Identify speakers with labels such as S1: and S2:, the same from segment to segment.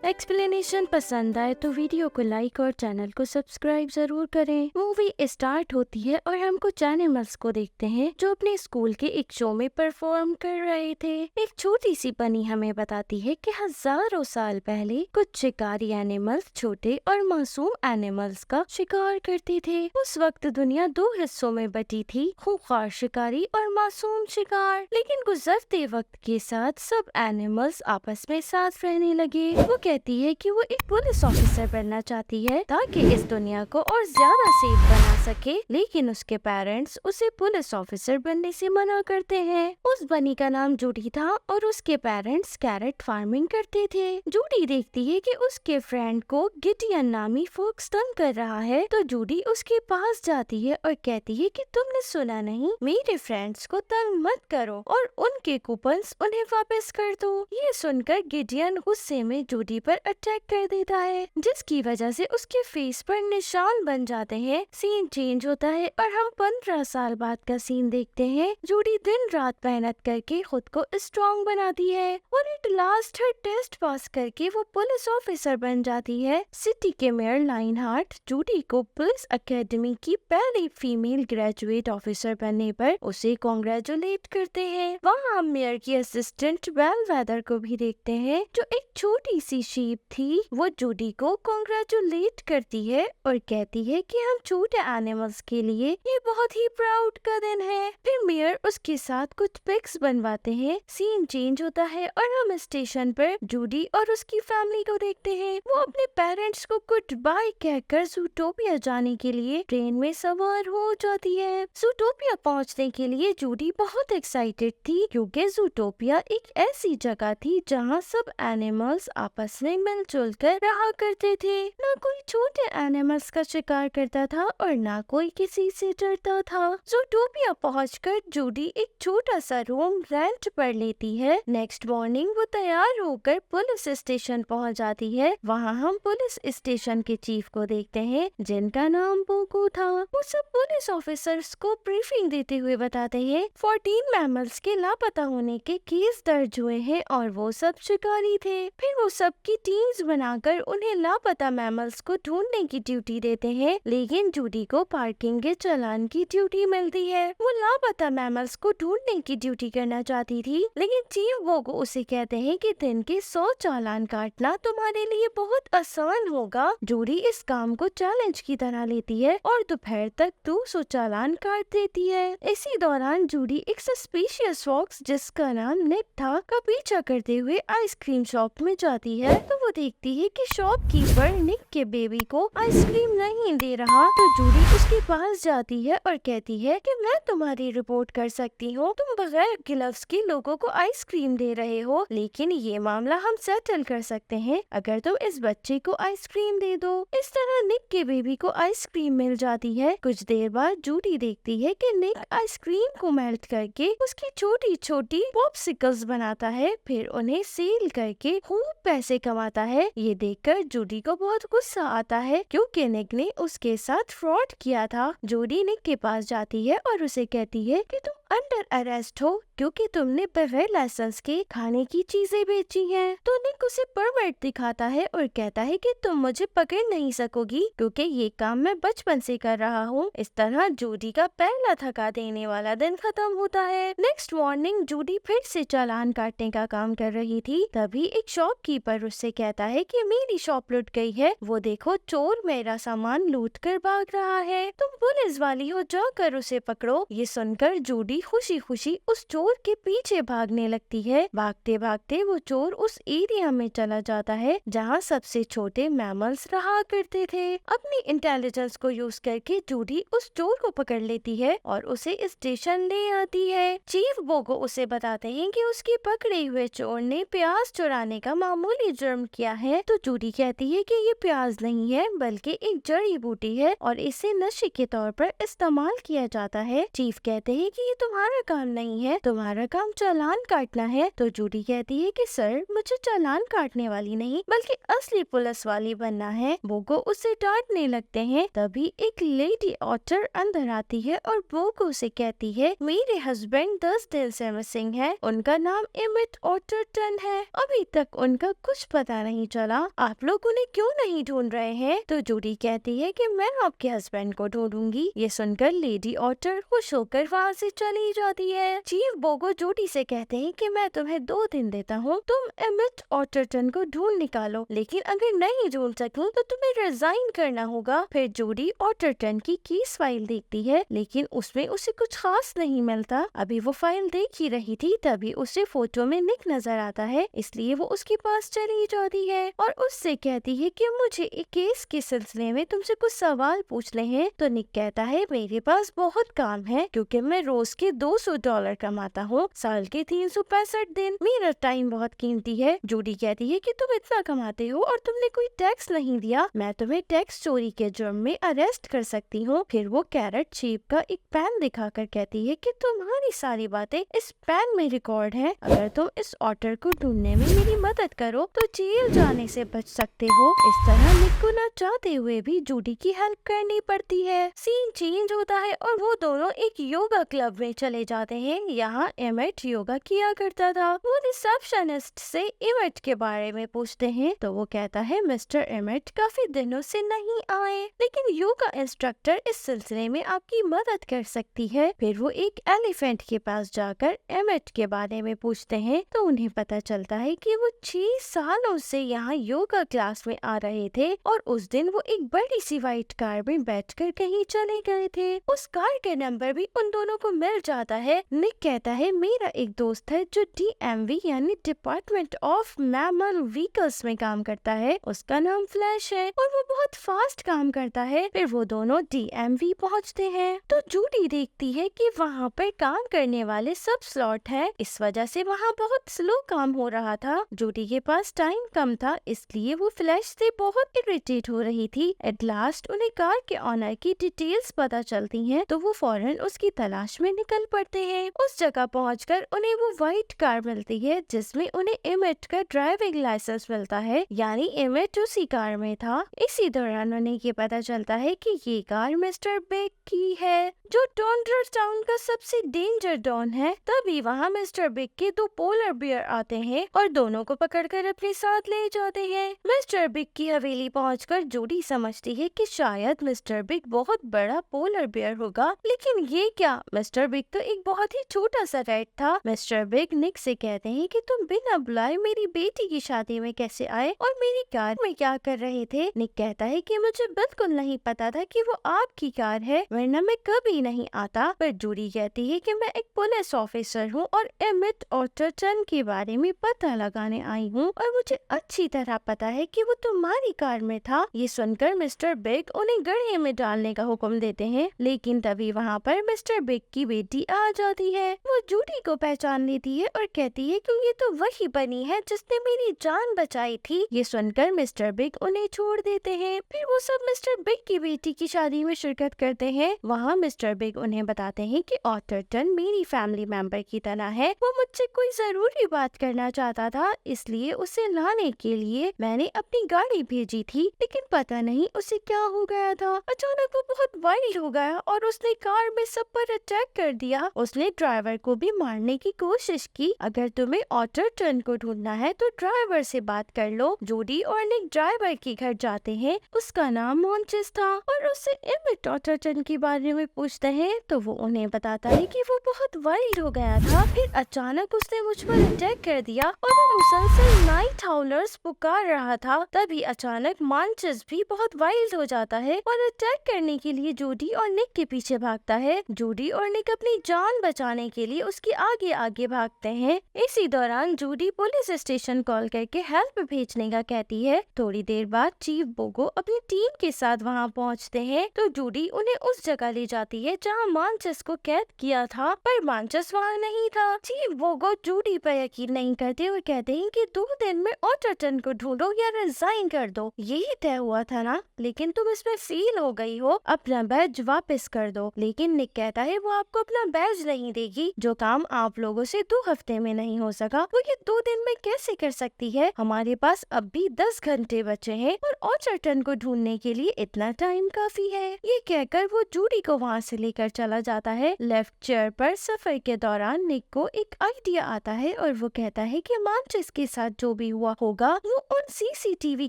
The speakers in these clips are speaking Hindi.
S1: एक्सप्लेनेशन पसंद आए तो वीडियो को लाइक और चैनल को सब्सक्राइब जरूर करें। मूवी स्टार्ट होती है और हम कुछ एनिमल्स को देखते हैं जो अपने स्कूल के एक शो में परफॉर्म कर रहे थे। एक छोटी सी बनी हमें बताती है कि हजारों साल पहले कुछ शिकारी एनिमल्स छोटे और मासूम एनिमल्स का शिकार करते थे। उस वक्त दुनिया दो हिस्सों में बटी थी, खूंखार शिकारी और मासूम शिकार। लेकिन गुजरते वक्त के साथ सब एनिमल्स आपस में साथ रहने लगे। वो कहती है कि वो एक पुलिस ऑफिसर बनना चाहती है ताकि इस दुनिया को और ज्यादा सेफ बना सके, लेकिन उसके पेरेंट्स उसे पुलिस ऑफिसर बनने से मना करते हैं। उस बनी का नाम जूडी था और उसके पेरेंट्स कैरेट फार्मिंग करते थे। जूडी देखती है कि उसके फ्रेंड को गिडियन नामी फोक्स तंग कर रहा है, तो जूडी उसके पास जाती है और कहती है कि तुमने सुना नहीं, मेरे फ्रेंड्स को तंग मत करो और उनके कूपन्स उन्हें वापस कर दो। ये सुनकर गिडियन गुस्से में जूडी पर अटैक कर देता है, जिसकी वजह से उसके फेस पर निशान बन जाते हैं। सीन चेंज होता है और हम 15 साल बाद का सीन देखते हैं। जूडी दिन रात मेहनत करके खुद को स्ट्रॉन्ग बनाती है और एट लास्ट हर टेस्ट पास करके वो पुलिस ऑफिसर बन जाती है। सिटी के मेयर लाइनहार्ट जूडी को पुलिस एकेडमी की पहली फीमेल ग्रेजुएट ऑफिसर बनने पर उसे कॉन्ग्रेचुलेट करते हैं। वहाँ हम मेयर की असिस्टेंट बेलवेदर को भी देखते हैं, जो एक छोटी सी शीप थी। वो जूडी को कॉन्ग्रेचुलेट करती है और कहती है कि हम छोटे एनिमल्स के लिए ये बहुत ही प्राउड का दिन है। फिर मेयर उसके साथ कुछ पिक्स बनवाते हैं। सीन चेंज होता है और हम स्टेशन पर जूडी और उसकी फैमिली को देखते हैं। वो अपने पेरेंट्स को गुड बाय कहकर ज़ूटोपिया जाने के लिए ट्रेन में सवार हो जाती है। ज़ूटोपिया पहुंचने के लिए जूडी बहुत एक्साइटेड थी, क्योंकि ज़ूटोपिया एक ऐसी जगह थी जहां सब एनिमल्स आपस में मिलजुल कर रहा करते थे। ना कोई छोटे एनिमल्स का शिकार करता था और ना कोई किसी से डरता था। ज़ूटोपिया पहुंचकर जूडी एक छोटा सा रूम रेंट पर लेती है। नेक्स्ट मॉर्निंग वो तैयार होकर पुलिस स्टेशन पहुंच जाती है। वहां हम पुलिस स्टेशन के चीफ को देखते हैं, जिनका नाम बोको था। वो सब पुलिस ऑफिसर्स को ब्रीफिंग देते हुए बताते हैं 14 मैमल्स के लापता होने के केस दर्ज हुए हैं और वो सब शिकारी थे। फिर वो सब की टीम्स बनाकर उन्हें लापता मैमल्स को ढूंढने की ड्यूटी देते हैं, लेकिन जूडी को पार्किंग के चालान की ड्यूटी मिलती है। वो लापता मैमल्स को ढूंढने की ड्यूटी करना चाहती थी, लेकिन चीफ बोको उसे कहते हैं कि दिन के 100 चालान काटना तुम्हारे लिए बहुत आसान होगा। जूडी इस काम को चैलेंज की तरह लेती है और दोपहर तक 200 चालान काट देती है। इसी दौरान जूडी एक सस्पिशियस फॉक्स, जिसका नाम निक था, का पीछा करते हुए आइसक्रीम शॉप में जाती है। तो वो देखती है कि शॉपकीपर निक के बेबी को आइसक्रीम नहीं दे रहा। तो जूडी उसके पास जाती है और कहती है कि मैं तुम्हारी रिपोर्ट कर सकती हूँ, तुम बगैर ग्लव्स के लोगों को आइसक्रीम दे रहे हो, लेकिन ये मामला हम सेटल कर सकते हैं अगर तुम इस बच्चे को आइसक्रीम दे दो। इस तरह निक के बेबी को आइसक्रीम मिल जाती है। कुछ देर बाद जूडी देखती है कि निक आइसक्रीम को मेल्ट करके उसकी छोटी छोटी पॉप्सिकल्स बनाता है, फिर उन्हें सेल करके खूब पैसे कमाता है। ये देखकर जूडी को बहुत गुस्सा आता है, क्योंकि निक ने उसके साथ फ्रॉड किया था। जूडी निक के पास जाती है और उसे कहती है कि तुम अंडर अरेस्ट हो, क्योंकि तुमने बगैर लाइसेंस के खाने की चीजें बेची हैं। तो निक उसे परमिट दिखाता है और कहता है कि तुम मुझे पकड़ नहीं सकोगी, क्योंकि ये काम मैं बचपन से कर रहा हूँ। इस तरह जूडी का पहला थका देने वाला दिन खत्म होता है। नेक्स्ट मॉर्निंग जूडी फिर से चालान काटने का काम कर रही थी, तभी एक शॉपकीपर उससे कहता है कि मेरी शॉप लूट गई है, वो देखो चोर मेरा सामान लूट कर भाग रहा है, तुम पुलिस वाली हो, जाकर उसे पकड़ो। ये सुनकर जूडी खुशी खुशी उस चोर के पीछे भागने लगती है। भागते भागते वो चोर उस एरिया में चला जाता है जहाँ सबसे छोटे मैमल्स रहा करते थे। अपनी इंटेलिजेंस को यूज करके जूडी उस चोर को पकड़ लेती है और उसे स्टेशन ले आती है। चीफ बोको उसे बताते हैं कि उसके पकड़े हुए चोर ने प्याज चुराने का मामूली जुर्म किया है। तो जूडी कहती है कि ये प्याज नहीं है, बल्कि एक जड़ी बूटी है और इसे नशे के तौर पर इस्तेमाल किया जाता है। चीफ कहते हैं कि ये तो तुम्हारा काम नहीं है, तुम्हारा काम चालान काटना है। तो जूडी कहती है कि सर मुझे चालान काटने वाली नहीं बल्कि असली पुलिस वाली बनना है। बोगो उसे डांटने लगते हैं। तभी एक लेडी ऑटर अंदर आती है और बोगो से कहती है मेरे हस्बैंड 10 दिन से मिसिंग है, उनका नाम एमिट ऑटरटन है। अभी तक उनका कुछ पता नहीं चला, आप लोग उन्हें क्यों नहीं ढूंढ रहे हैं? तो जूडी कहती है कि मैं आपके हस्बैंड को ढूंढूंगी। ये सुनकर लेडी ऑटर खुश होकर वहाँ से चली जाती है। चीफ बोगो जूडी से कहते हैं कि मैं तुम्हें 2 दिन देता हूँ, तुम एमिट ऑटरटन को ढूंढ निकालो, लेकिन अगर नहीं ढूंढ सकूं तो तुम्हें रिजाइन करना होगा। फिर जूडी ऑटरटन की केस फाइल देखती है, लेकिन उसमें उसे कुछ खास नहीं मिलता। अभी वो फाइल देख ही रही थी, तभी उसे फोटो में निक नजर आता है, इसलिए वो उसके पास चली जाती है और उससे कहती है कि मुझे एक केस के सिलसिले में तुमसे कुछ सवाल पूछने हैं। तो निक कहता है मेरे पास बहुत काम है, क्योंकि मैं रोज के $200 कमाता हूँ, साल के 365 दिन, मेरा टाइम बहुत कीमती है। जूडी कहती है कि तुम इतना कमाते हो और तुमने कोई टैक्स नहीं दिया, मैं तुम्हें टैक्स चोरी के जुर्म में अरेस्ट कर सकती हूँ। फिर वो कैरेट शेप का एक पेन दिखाकर कहती है कि तुम्हारी सारी बातें इस पेन में रिकॉर्ड है, अगर तुम इस ऑटर को ढूंढने में मेरी मदद करो तो जेल जाने से बच सकते हो। इस तरह निक को न चाहते हुए भी जूडी की हेल्प करनी पड़ती है। सीन चेंज होता है और वो दोनों एक योगा क्लब में चले जाते हैं। यहाँ एमिट योगा किया करता था। वो रिसेप्शनिस्ट से एमिट के बारे में पूछते हैं तो वो कहता है मिस्टर एमिट काफी दिनों से नहीं आए, लेकिन योगा इंस्ट्रक्टर इस सिलसिले में आपकी मदद कर सकती है। फिर वो एक एलिफेंट के पास जाकर एमिट के बारे में पूछते हैं तो उन्हें पता चलता है कि वो 6 सालों से यहाँ योगा क्लास में आ रहे थे और उस दिन वो एक बड़ी सी व्हाइट कार में बैठकर कहीं चले गए थे। उस कार का नंबर भी उन दोनों को मिल जाता है। निक कहता है मेरा एक दोस्त है जो DMV यानी डिपार्टमेंट ऑफ मैमल व्हीकल्स में काम करता है, उसका नाम फ्लैश है और वो बहुत फास्ट काम करता है। फिर वो दोनों DMV पहुँचते हैं तो जूडी देखती है कि वहाँ पर काम करने वाले सब स्लॉट है, इस वजह से वहाँ बहुत स्लो काम हो रहा था। जूडी के पास टाइम कम था, इसलिए वो फ्लैश से बहुत इरिटेट हो रही थी। एट लास्ट उन्हें कार के ऑनर की डिटेल्स पता चलती हैं, तो वो फौरन उसकी तलाश में निकल पड़ते हैं। उस जगह पहुंचकर उन्हें वो व्हाइट कार मिलती है जिसमें उन्हें एमिट का ड्राइविंग लाइसेंस मिलता है, यानी एमिट उसी कार में था। इसी दौरान उन्हें ये पता चलता है कि ये कार मिस्टर बिग की है, जो टोंडर टाउन का सबसे डेंजर डॉन है। तभी वहाँ मिस्टर बिग के 2 पोलर बियर आते हैं और दोनों को पकड़कर अपने साथ ले जाते हैं। मिस्टर बिग की हवेली पहुंचकर जूडी समझती है कि शायद मिस्टर बिग बहुत बड़ा पोलर बियर होगा, लेकिन ये क्या, मिस्टर बिग तो एक बहुत ही छोटा सा रैट था। मिस्टर बिग निक से कहते हैं कि तुम बिना बुलाए मेरी बेटी की शादी में कैसे आए और मेरी कार में क्या कर रहे थे? निक कहता है कि मुझे बिल्कुल नहीं पता था कि वो आपकी कार है, वरना मैं कभी नहीं आता। पर जूडी कहती है कि मैं एक पुलिस ऑफिसर हूँ और एमिट ऑटरटन के बारे में पता लगाने आई हूँ और मुझे अच्छी तरह पता है कि वो तुम्हारी कार में था। ये सुनकर मिस्टर बिग उन्हें गड्ढे में डालने का हुक्म देते हैं, लेकिन तभी वहाँ पर मिस्टर बिग की बेटी आ जाती है। वो जूडी को पहचान लेती है और कहती है कि ये तो वही बनी है जिसने मेरी जान बचाई थी। ये सुनकर मिस्टर बिग उन्हें छोड़ देते हैं। फिर वो सब मिस्टर बिग की बेटी की शादी में शिरकत करते हैं। वहाँ मिस्टर बिग उन्हें बताते हैं कि ऑटरटन मेरी फैमिली मेंबर की तरह है, वो मुझसे कोई जरूरी बात करना चाहता था, इसलिए उसे लाने के लिए मैंने अपनी गाड़ी भेजी थी, लेकिन पता नहीं उसे क्या हो गया था। अचानक वो बहुत वाइल्ड हो गया और उसने कार में सब पर अटैक कर दिया। उसने ड्राइवर को भी मारने की कोशिश की। अगर तुम्हें ऑटरटन को ढूंढना है तो ड्राइवर से बात कर लो। जूडी और निक ड्राइवर के घर जाते हैं, उसका नाम मॉन्चिस था और उससे एमिट ऑटरटन के बारे में पूछते हैं तो वो उन्हें बताता है कि वो बहुत वाइल्ड हो गया था, फिर अचानक उसने मुझ पर अटैक कर दिया और वो मुसलसल नाइट हाउलर्स पुकार रहा था। तभी अचानक मॉन्चिस भी बहुत वाइल्ड हो जाता है और अटैक करने के लिए जूडी और निक के पीछे भागता है। जूडी और निक अपनी जान बचाने के लिए उसके आगे आगे भागते हैं। इसी दौरान जूडी पुलिस स्टेशन कॉल करके हेल्प भेजने का कहती है। थोड़ी देर बाद चीफ बोगो अपनी टीम के साथ वहाँ पहुँचते हैं तो जूडी उन्हें उस जगह ले जाती है जहाँ मॉन्चिस को कैद किया था, पर मॉन्चिस वहाँ नहीं था। चीफ बोगो जूडी पर यकीन नहीं करते और कहते हैं कि 2 दिन में ऑटरटन को ढूंढो या रिजाइन कर दो, यही तय हुआ था ना, लेकिन तुम इसमें फेल हो गई हो, अपना बैज वापस कर दो। लेकिन निक कहता है वो आपको अपना अपना बैज नहीं देगी? जो काम आप लोगों से 2 हफ्ते में नहीं हो सका वो ये 2 दिन में कैसे कर सकती है? हमारे पास अब भी 10 घंटे बचे हैं और ऑचरटन को ढूंढने के लिए इतना टाइम काफी है। ये कहकर वो जूडी को वहाँ से लेकर चला जाता है। लेफ्ट चेयर पर सफर के दौरान निक को एक आइडिया आता है और वो कहता है कि मांचेस के साथ जो भी हुआ होगा वो उन सीसीटीवी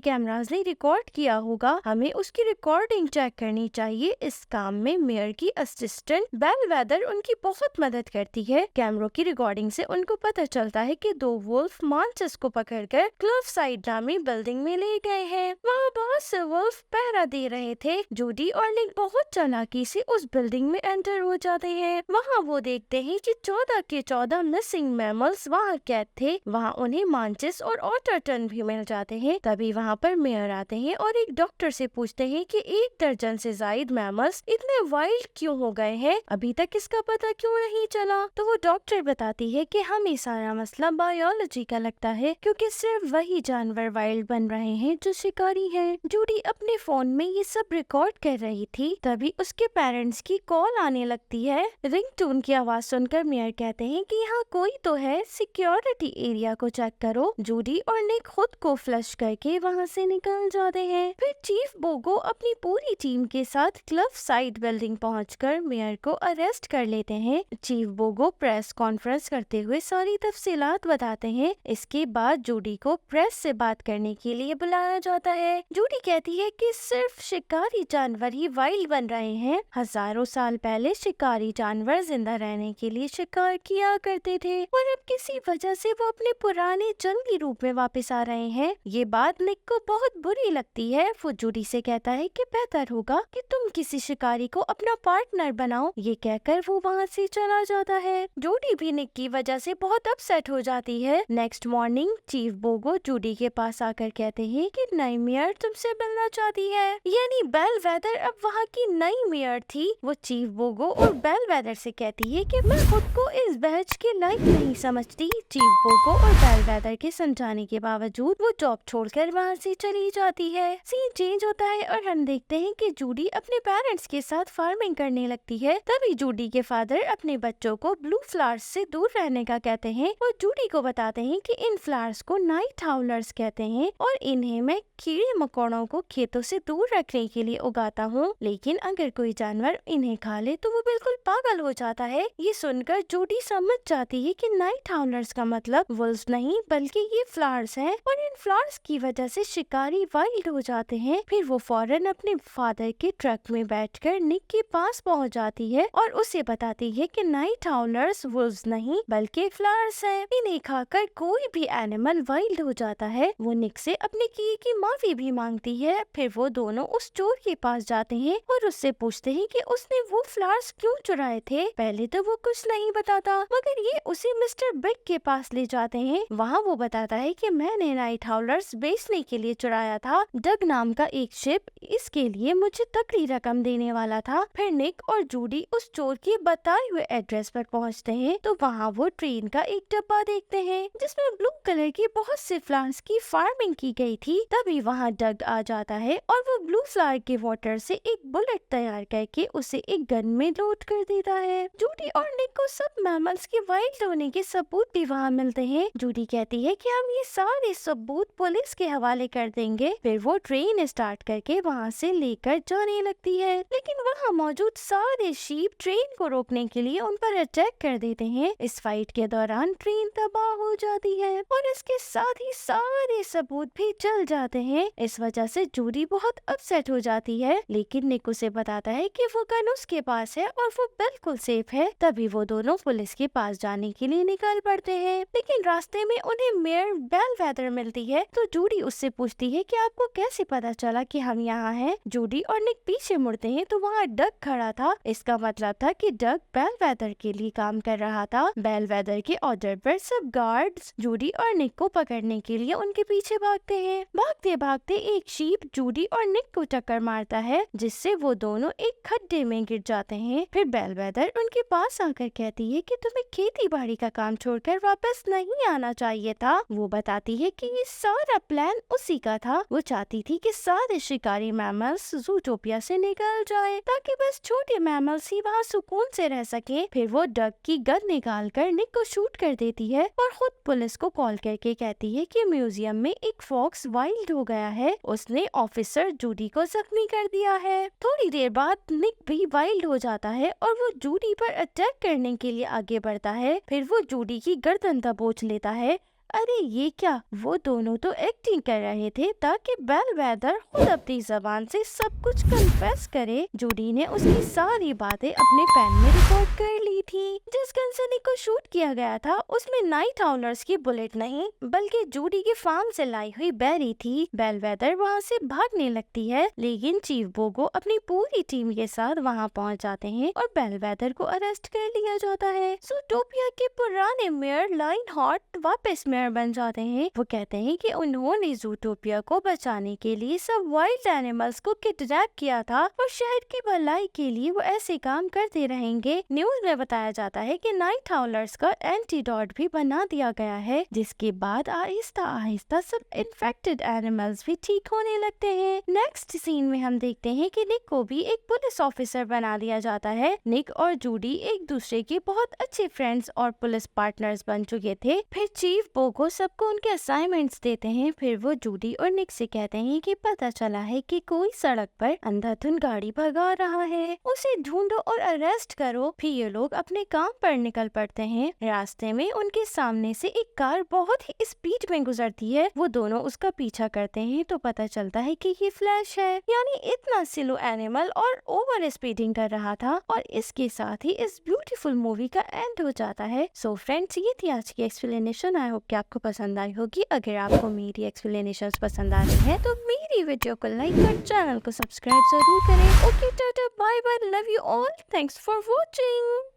S1: कैमरास ने रिकॉर्ड किया होगा। हमें उसकी रिकॉर्डिंग चेक करनी चाहिए। इस काम में मेयर की असिस्टेंट बेलवेदर उनकी बहुत मदद करती है। कैमरों की रिकॉर्डिंग से उनको पता चलता है कि 2 वुल्फ मांचेस को पकड़कर क्लिफ साइड नामी बिल्डिंग में ले गए हैं। वहाँ बहुत से वुल्फ पहरा दे रहे थे। जूडी और निक बहुत चालाकी से उस बिल्डिंग में एंटर हो जाते हैं। वहाँ वो देखते हैं कि 14 के 14 मिसिंग मैमल्स वहाँ कैद थे। वहाँ उन्हें मांचेस और ऑटरटन भी मिल जाते हैं। तभी वहाँ पर मेयर आते हैं और एक डॉक्टर से पूछते हैं कि 1 दर्जन से ज्यादा मैमल्स इतने वाइल्ड क्यों हो गए हैं, अभी तक इसका पता क्यों नहीं चला? तो वो डॉक्टर बताती है कि हमें सारा मसला बायोलॉजी का लगता है, क्योंकि सिर्फ वही जानवर वाइल्ड बन रहे हैं जो शिकारी हैं। जूडी अपने फोन में ये सब रिकॉर्ड कर रही थी। तभी उसके पेरेंट्स की कॉल आने लगती है। रिंगटोन की आवाज सुनकर मेयर कहते हैं कि यहाँ कोई तो है, सिक्योरिटी एरिया को चेक करो। जूडी और निक खुद को फ्लश करके वहाँ से निकल जाते हैं। फिर चीफ बोगो अपनी पूरी टीम के साथ क्लिफ साइड बिल्डिंग पहुंचकर मेयर को अरेस्ट कर लेते हैं। चीफ बोगो प्रेस कॉन्फ्रेंस करते हुए सारी तफसीलात बताते हैं। इसके बाद जूडी को प्रेस से बात करने के लिए बुलाया जाता है। जूडी कहती है कि सिर्फ शिकारी जानवर ही वाइल्ड बन रहे हैं। हजारों साल पहले शिकारी जानवर जिंदा रहने के लिए शिकार किया करते थे और अब किसी वजह से वो अपने पुराने जंगली रूप में वापस आ रहे हैं। ये बात निक को बहुत बुरी लगती है। वो जूडी से कहता है कि बेहतर होगा कि तुम किसी शिकारी को अपना पार्टनर बनाओ। ये कहकर वो वहाँ से चला जाता है। जूडी भी निक की वजह से बहुत अपसेट हो जाती है। नेक्स्ट मॉर्निंग चीफ बोगो जूडी के पास आकर कहते हैं कि नई मेयर तुमसे मिलना चाहती है। यानी बेलवेदर अब वहाँ की नई मेयर थी। वो चीफ बोगो और बेलवेदर से कहती है कि मैं खुद को इस बैच के लायक नहीं समझती। चीफ बोगो और बेलवेदर के समझाने के बावजूद वो जॉब छोड़कर वहाँ से चली जाती है। सीन चेंज होता है और हम देखते हैं कि जूडी अपने पेरेंट्स के साथ फार्मिंग करने लगती है। तभी जूडी के फादर अपने बच्चों को ब्लू फ्लावर्स से दूर रहने का कहते हैं और जूडी को बताते हैं कि इन फ्लावर्स को नाइट हाउलर्स कहते हैं और इन्हें मैं कीड़े मकोड़ों को खेतों से दूर रखने के लिए उगाता हूँ, लेकिन अगर कोई जानवर इन्हें खा ले तो वो बिल्कुल पागल हो जाता है। ये सुनकर जूडी समझ जाती है कि नाइट हाउलर्स का मतलब वुल्व्स नहीं बल्कि ये फ्लावर्स हैं और इन फ्लावर्स की वजह से शिकारी वाइल्ड हो जाते हैं। फिर वो फौरन अपने फादर के ट्रक में बैठकर निक के पास पहुंच जाती है और उसे बताती है कि नाइट हाउलर्स वुल्व्स नहीं बल्कि फ्लावर्स हैं। इन्हें खाकर कोई भी एनिमल वाइल्ड हो जाता है। वो निक से अपने किए की माफी भी मांगती है। फिर वो दोनों उस चोर के पास जाते हैं और उससे पूछते हैं कि उसने वो फ्लावर्स क्यों चुराए थे। पहले तो वो कुछ नहीं बताता, मगर ये उसे मिस्टर बिग के पास ले जाते हैं। वहाँ वो बताता है कि मैंने नाइट हाउलर्स बेचने के लिए चुराया था। डग नाम का एक शिप इसके लिए मुझे तगड़ी रकम देने वाला था। फिर निक और जूडी उस चोर के बताए हुए एड्रेस पर पहुँचते हैं तो वहाँ वो ट्रेन का एक डब्बा देखते हैं जिसमें ब्लू कलर की बहुत से फ्लावर्स की फार्मिंग की गई थी। तभी वहाँ डग आ जाता है और वो ब्लू फ्लावर के वाटर से एक बुलेट तैयार करके उसे एक गन में लोड कर देता है। जूडी और निक को सब मैमल्स के वाइल्ड होने के सबूत भी वहाँ मिलते हैं। जूडी कहती है कि हम ये सारे सबूत पुलिस के हवाले कर देंगे। फिर वो ट्रेन स्टार्ट करके वहाँ से लेकर जाने लगती है, लेकिन वहाँ मौजूद सारे शीप ट्रेन को रोकने के लिए उन पर अटैक कर देते हैं। इस फाइट के दौरान ट्रेन तबाह हो जाती है और इसके साथ ही सारे सबूत भी जल जाते हैं। इस वजह से जूडी बहुत अपसेट हो जाती है, लेकिन निक उसे बताता है कि वो गन उसके पास है और वो बिल्कुल सेफ है। तभी वो दोनों पुलिस के पास जाने के लिए निकल पड़ते हैं, लेकिन रास्ते में उन्हें मेयर बेलवेदर मिलती है तो जूडी उससे पूछती है कि आपको कैसे पता चला कि हम यहाँ हैं। जूडी और निक पीछे मुड़ते हैं तो वहाँ डग खड़ा था। इसका मतलब था कि डग बेलवेदर के लिए काम कर रहा था। बेलवेदर के ऑर्डर पर सब गार्ड्स जूडी और निक को पकड़ने के लिए उनके पीछे भागते हैं। भागते भागते एक शीप जूडी और निक को टक्कर मारता है, जिससे वो दोनों एक खड्डे में गिर जाते हैं। फिर बेलवेदर उनके पास आकर कहती है कि तुम्हें खेती बाड़ी का काम छोड़कर वापस नहीं आना चाहिए था। वो बताती है कि ये सारा प्लान उसी का था। वो चाहती थी कि सारे शिकारी मैमल्स ज़ूटोपिया से निकल जाए ताकि बस छोटे मैमल्स ही वहाँ सुकून से रह सके। फिर वो डक की गन निकाल कर निक को शूट कर देती है और खुद पुलिस को कॉल करके कहती है कि म्यूजियम में एक फॉक्स वाइल्ड हो गया है, उसने ऑफिसर जूडी को जख्मी कर दिया है। थोड़ी देर बाद निक भी वाइल्ड हो जाता है और वो जूडी पर अटैक करने के लिए आगे बढ़ता है। फिर वो जूडी की गर्दन दबोच लेता है। अरे ये क्या, वो दोनों तो एक्टिंग कर रहे थे ताकि बेलवेदर खुद अपनी जबान से सब कुछ कन्फेस करे। जूडी ने उसकी सारी बातें अपने पेन में रिकॉर्ड कर ली थी। जिस गन से निक को शूट किया गया था उसमें नाइट हाउलर्स की बुलेट नहीं बल्कि जूडी के फार्म से लाई हुई बेरी थी। बेलवेदर वहाँ से भागने लगती है लेकिन चीफ बोगो अपनी पूरी टीम के साथ वहाँ पहुँच जाते हैं और बेलवेदर को अरेस्ट कर लिया जाता है। ज़ूटोपिया के पुराने मेयर लाइनहार्ट वापस मेयर बन जाते हैं। वो कहते हैं कि उन्होंने ज़ूटोपिया को बचाने के लिए सब वाइल्ड एनिमल्स को किडनैप किया था और शहर की भलाई के लिए वो ऐसे काम करते रहेंगे। न्यूज में बताया जाता है कि नाइट हाउलर्स का एंटीडोट भी बना दिया गया है, जिसके बाद आहिस्ता आहिस्ता सब इन्फेक्टेड एनिमल्स भी ठीक होने लगते हैं। नेक्स्ट सीन में हम देखते हैं कि निक को भी एक पुलिस ऑफिसर बना दिया जाता है। निक और जूडी एक दूसरे के बहुत अच्छे फ्रेंड्स और पुलिस पार्टनर्स बन चुके थे। फिर चीफ बोगो सबको उनके असाइनमेंट्स देते हैं। फिर वो जूडी और निक से कहते हैं कि पता चला है कि कोई सड़क पर अंधाधुन गाड़ी भगा रहा है, उसे ढूंढो और अरेस्ट करो। फिर ये लोग अपने काम पर निकल पड़ते हैं। रास्ते में उनके सामने से एक कार बहुत ही स्पीड में गुजरती है। वो दोनों उसका पीछा करते हैं तो पता चलता है कि ये फ्लैश है, यानी इतना स्लो एनिमल और ओवर स्पीडिंग कर रहा था। और इसके साथ ही इस ब्यूटीफुल मूवी का एंड हो जाता है। सो फ्रेंड्स, ये थी आज की एक्सप्लेनेशन। आई होप कि आपको पसंद आई होगी। अगर आपको मेरी एक्सप्लेनेशंस पसंद आ रही है तो मेरी वीडियो को लाइक और चैनल को सब्सक्राइब जरूर करें। Okay, tata, bye bye, love you all, thanks for watching.